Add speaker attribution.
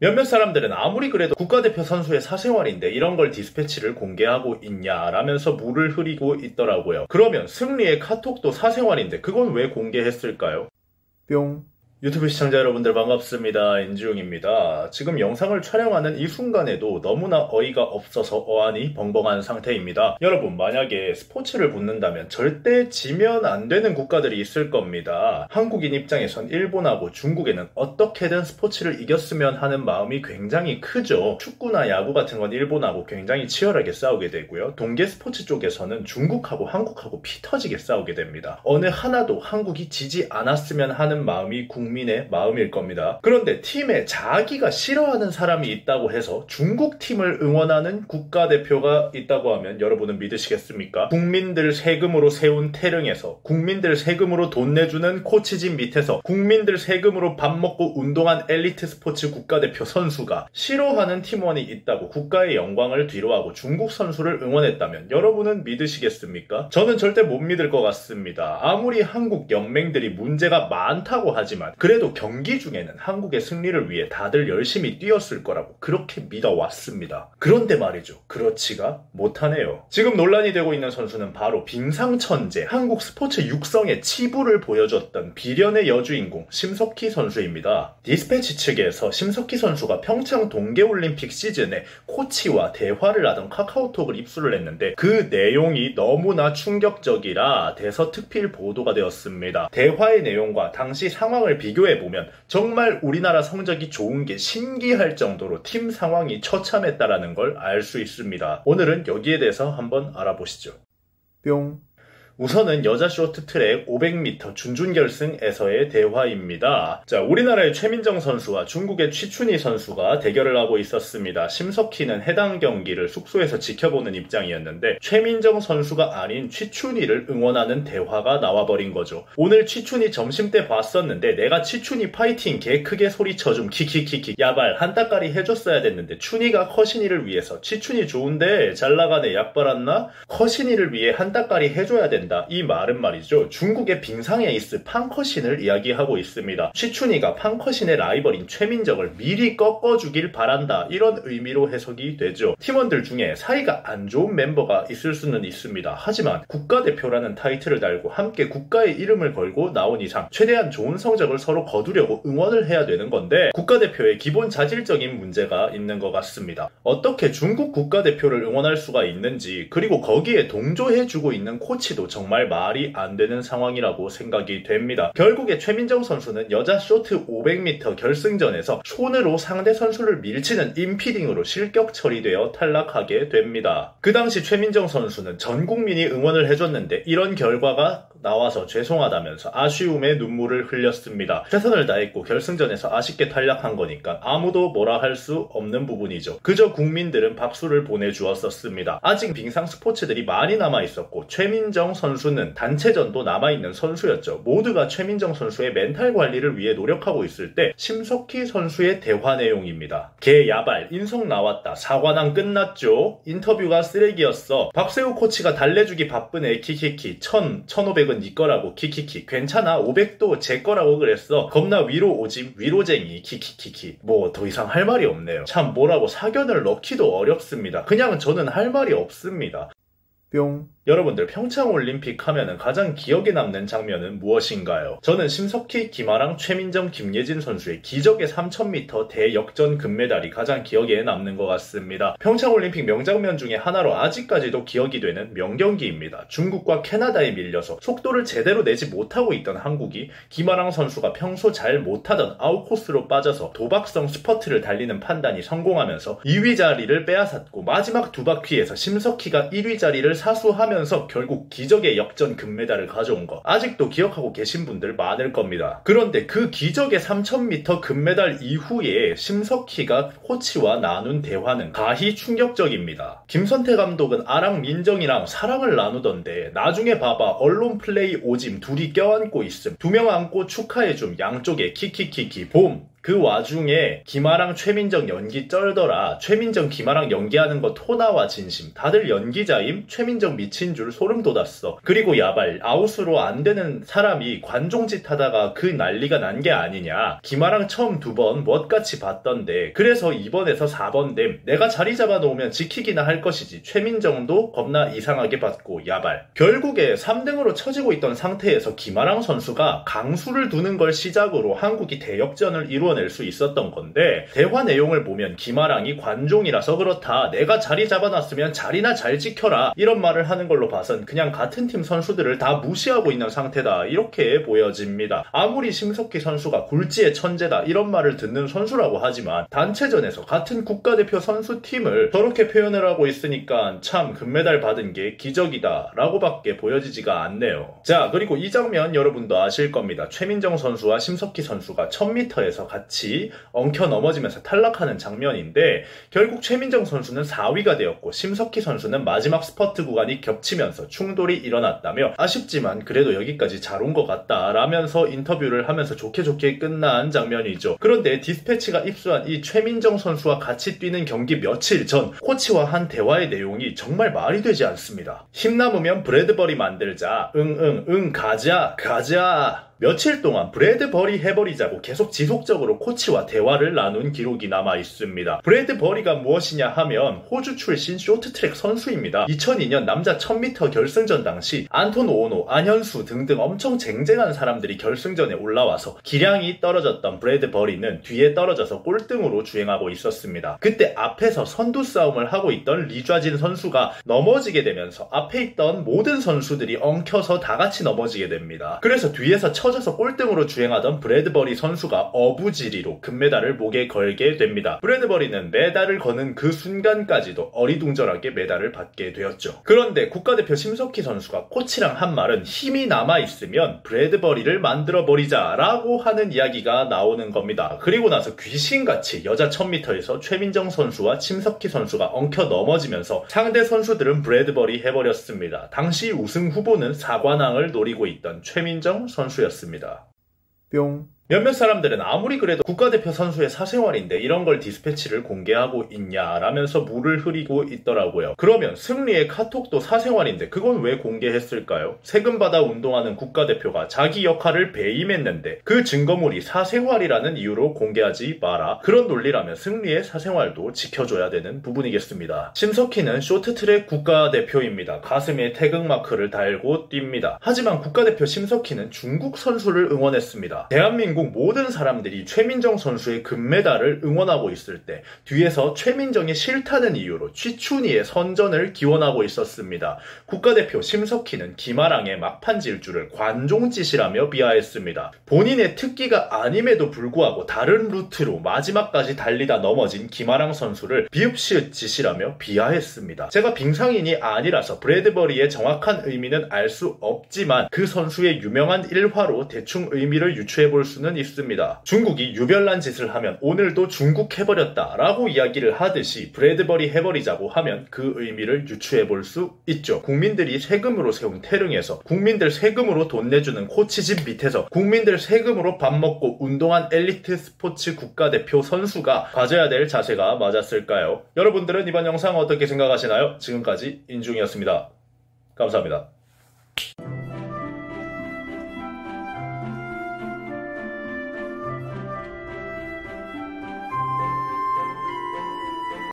Speaker 1: 몇몇 사람들은 아무리 그래도 국가대표 선수의 사생활인데 이런 걸 디스패치를 공개하고 있냐라면서 물을 흐리고 있더라고요. 그러면 승리의 카톡도 사생활인데 그건 왜 공개했을까요? 뿅. 유튜브 시청자 여러분들 반갑습니다. 엔지용입니다. 지금 영상을 촬영하는 이 순간에도 너무나 어이가 없어서 어안이 벙벙한 상태입니다. 여러분, 만약에 스포츠를 붙는다면 절대 지면 안 되는 국가들이 있을 겁니다. 한국인 입장에선 일본하고 중국에는 어떻게든 스포츠를 이겼으면 하는 마음이 굉장히 크죠. 축구나 야구 같은 건 일본하고 굉장히 치열하게 싸우게 되고요. 동계 스포츠 쪽에서는 중국하고 한국하고 피 터지게 싸우게 됩니다. 어느 하나도 한국이 지지 않았으면 하는 마음이 국민의 마음일 겁니다. 그런데 팀에 자기가 싫어하는 사람이 있다고 해서 중국 팀을 응원하는 국가대표가 있다고 하면 여러분은 믿으시겠습니까? 국민들 세금으로 세운 태릉에서, 국민들 세금으로 돈 내주는 코치진 밑에서, 국민들 세금으로 밥 먹고 운동한 엘리트 스포츠 국가대표 선수가 싫어하는 팀원이 있다고 국가의 영광을 뒤로하고 중국 선수를 응원했다면 여러분은 믿으시겠습니까? 저는 절대 못 믿을 것 같습니다. 아무리 한국 연맹들이 문제가 많다고 하지만 그래도 경기 중에는 한국의 승리를 위해 다들 열심히 뛰었을 거라고 그렇게 믿어왔습니다. 그런데 말이죠. 그렇지가 못하네요. 지금 논란이 되고 있는 선수는 바로 빙상천재, 한국 스포츠 육성의 치부를 보여줬던 비련의 여주인공 심석희 선수입니다. 디스패치 측에서 심석희 선수가 평창 동계올림픽 시즌에 코치와 대화를 하던 카카오톡을 입수를 했는데 그 내용이 너무나 충격적이라 대서특필 보도가 되었습니다. 대화의 내용과 당시 상황을 비교해보면 정말 우리나라 성적이 좋은 게 신기할 정도로 팀 상황이 처참했다라는 걸 알 수 있습니다. 오늘은 여기에 대해서 한번 알아보시죠. 뿅. 우선은 여자 쇼트트랙 500m 준준결승에서의 대화입니다. 자, 우리나라의 최민정 선수와 중국의 취춘희 선수가 대결을 하고 있었습니다. 심석희는 해당 경기를 숙소에서 지켜보는 입장이었는데 최민정 선수가 아닌 취춘희를 응원하는 대화가 나와버린 거죠. 오늘 취춘희 점심때 봤었는데 내가 취춘희 파이팅 개 크게 소리쳐 좀 키키키키 야발 한따까리 해줬어야 됐는데 춘희가 커신이를 위해서 취춘희 좋은데 잘 나가네 약발았나? 커신이를 위해 한따까리 해줘야 된다. 이 말은 말이죠. 중국의 빙상 에이스 팡커신을 이야기하고 있습니다. 취춘희가 팡커신의 라이벌인 최민정을 미리 꺾어주길 바란다. 이런 의미로 해석이 되죠. 팀원들 중에 사이가 안 좋은 멤버가 있을 수는 있습니다. 하지만 국가대표라는 타이틀을 달고 함께 국가의 이름을 걸고 나온 이상 최대한 좋은 성적을 서로 거두려고 응원을 해야 되는 건데 국가대표의 기본 자질적인 문제가 있는 것 같습니다. 어떻게 중국 국가대표를 응원할 수가 있는지, 그리고 거기에 동조해주고 있는 코치도 정말 말이 안 되는 상황이라고 생각이 됩니다. 결국에 최민정 선수는 여자 쇼트 500m 결승전에서 손으로 상대 선수를 밀치는 인피딩으로 실격 처리되어 탈락하게 됩니다. 그 당시 최민정 선수는 전 국민이 응원을 해줬는데 이런 결과가 나와서 죄송하다면서 아쉬움의 눈물을 흘렸습니다. 최선을 다했고 결승전에서 아쉽게 탈락한 거니까 아무도 뭐라 할 수 없는 부분이죠. 그저 국민들은 박수를 보내주었었습니다. 아직 빙상 스포츠들이 많이 남아있었고 최민정 선수는 단체전도 남아있는 선수였죠. 모두가 최민정 선수의 멘탈 관리를 위해 노력하고 있을 때 심석희 선수의 대화 내용입니다. 개 야발 인성 나왔다. 사관왕 끝났죠. 인터뷰가 쓰레기였어. 박세우 코치가 달래주기 바쁘네. 키키키. 1500은 네 거라고. 키키키. 괜찮아. 500도 제 거라고 그랬어. 겁나 위로 오짐. 위로쟁이. 키키키키. 뭐 더 이상 할 말이 없네요. 참 뭐라고 사견을 넣기도 어렵습니다. 그냥 저는 할 말이 없습니다. 뿅. 여러분들 평창올림픽 하면은 가장 기억에 남는 장면은 무엇인가요? 저는 심석희, 김아랑, 최민정, 김예진 선수의 기적의 3000m 대역전 금메달이 가장 기억에 남는 것 같습니다. 평창올림픽 명장면 중에 하나로 아직까지도 기억이 되는 명경기입니다. 중국과 캐나다에 밀려서 속도를 제대로 내지 못하고 있던 한국이 김아랑 선수가 평소 잘 못하던 아웃코스로 빠져서 도박성 스퍼트를 달리는 판단이 성공하면서 2위 자리를 빼앗았고 마지막 두 바퀴에서 심석희가 1위 자리를 사수하면서 결국 기적의 역전 금메달을 가져온 거 아직도 기억하고 계신 분들 많을 겁니다. 그런데 그 기적의 3000m 금메달 이후에 심석희가 코치와 나눈 대화는 가히 충격적입니다. 김선태 감독은 아랑 민정이랑 사랑을 나누던데 나중에 봐봐 언론 플레이 오짐 둘이 껴안고 있음, 두 명 안고 축하해줌 양쪽에 키키키키 봄 그 와중에 김아랑 최민정 연기 쩔더라. 최민정 김아랑 연기하는 거 토나와 진심. 다들 연기자임. 최민정 미친 줄 소름 돋았어. 그리고 야발 아웃으로 안 되는 사람이 관종짓 하다가 그 난리가 난 게 아니냐. 김아랑 처음 2번 멋같이 봤던데 그래서 2번에서 4번 됨. 내가 자리 잡아놓으면 지키기나 할 것이지. 최민정도 겁나 이상하게 봤고 야발. 결국에 3등으로 처지고 있던 상태에서 김아랑 선수가 강수를 두는 걸 시작으로 한국이 대역전을 이루어낼 수 있었던 건데 대화 내용을 보면 김아랑이 관종이라서 그렇다. 내가 자리 잡아놨으면 자리나 잘 지켜라. 이런 말을 하는 걸로 봐선 그냥 같은 팀 선수들을 다 무시하고 있는 상태다. 이렇게 보여집니다. 아무리 심석희 선수가 굴지의 천재다 이런 말을 듣는 선수라고 하지만 단체전에서 같은 국가대표 선수팀을 저렇게 표현을 하고 있으니까 참 금메달 받은 게 기적이다 라고밖에 보여지지가 않네요. 자, 그리고 이 장면 여러분도 아실 겁니다. 최민정 선수와 심석희 선수가 1000m에서 같이 엉켜 넘어지면서 탈락하는 장면인데 결국 최민정 선수는 4위가 되었고 심석희 선수는 마지막 스퍼트 구간이 겹치면서 충돌이 일어났다며 아쉽지만 그래도 여기까지 잘 온 것 같다 라면서 인터뷰를 하면서 좋게 끝난 장면이죠. 그런데 디스패치가 입수한 이 최민정 선수와 같이 뛰는 경기 며칠 전 코치와 한 대화의 내용이 정말 말이 되지 않습니다. 힘 남으면 브래드버리 만들자. 응 가자. 며칠 동안 브래드버리 해버리자고 계속 지속적으로 코치와 대화를 나눈 기록이 남아 있습니다. 브래드버리가 무엇이냐 하면 호주 출신 쇼트트랙 선수입니다. 2002년 남자 1000m 결승전 당시 안톤 오노, 안현수 등등 엄청 쟁쟁한 사람들이 결승전에 올라와서 기량이 떨어졌던 브래드버리는 뒤에 떨어져서 꼴등으로 주행하고 있었습니다. 그때 앞에서 선두 싸움을 하고 있던 리좌진 선수가 넘어지게 되면서 앞에 있던 모든 선수들이 엉켜서 다 같이 넘어지게 됩니다. 그래서 뒤에서 쳐져서 꼴등으로 주행하던 브래드버리 선수가 어부지리로 금메달을 목에 걸게 됩니다. 브래드버리는 메달을 거는 그 순간까지도 어리둥절하게 메달을 받게 되었죠. 그런데 국가대표 심석희 선수가 코치랑 한 말은 힘이 남아있으면 브래드버리를 만들어버리자 라고 하는 이야기가 나오는 겁니다. 그리고 나서 귀신같이 여자 1000m에서 최민정 선수와 심석희 선수가 엉켜 넘어지면서 상대 선수들은 브래드버리 해버렸습니다. 당시 우승 후보는 4관왕을 노리고 있던 최민정 선수였습니다. 뿅. 몇몇 사람들은 아무리 그래도 국가대표 선수의 사생활인데 이런 걸 디스패치를 공개하고 있냐라면서 물을 흐리고 있더라고요. 그러면 승리의 카톡도 사생활인데 그건 왜 공개했을까요? 세금 받아 운동하는 국가대표가 자기 역할을 배임했는데 그 증거물이 사생활이라는 이유로 공개하지 마라. 그런 논리라면 승리의 사생활도 지켜줘야 되는 부분이겠습니다. 심석희는 쇼트트랙 국가대표입니다. 가슴에 태극마크를 달고 뜁니다. 하지만 국가대표 심석희는 중국 선수를 응원했습니다. 대한민국 모든 사람들이 최민정 선수의 금메달을 응원하고 있을 때 뒤에서 최민정이 싫다는 이유로 취춘희의 선전을 기원하고 있었습니다. 국가대표 심석희는 김아랑의 막판 질주를 관종짓이라며 비하했습니다. 본인의 특기가 아님에도 불구하고 다른 루트로 마지막까지 달리다 넘어진 김아랑 선수를 비읍시읒 짓이라며 비하했습니다. 제가 빙상인이 아니라서 브래드버리의 정확한 의미는 알 수 없지만 그 선수의 유명한 일화로 대충 의미를 유추해볼 수는 있습니다. 중국이 유별난 짓을 하면 오늘도 중국 해버렸다 라고 이야기를 하듯이 브래드버리 해버리자고 하면 그 의미를 유추해볼 수 있죠. 국민들이 세금으로 세운 태릉에서 국민들 세금으로 돈 내주는 코치집 밑에서 국민들 세금으로 밥 먹고 운동한 엘리트 스포츠 국가대표 선수가 가져야 될 자세가 맞았을까요? 여러분들은 이번 영상 어떻게 생각하시나요? 지금까지 인중이었습니다. 감사합니다.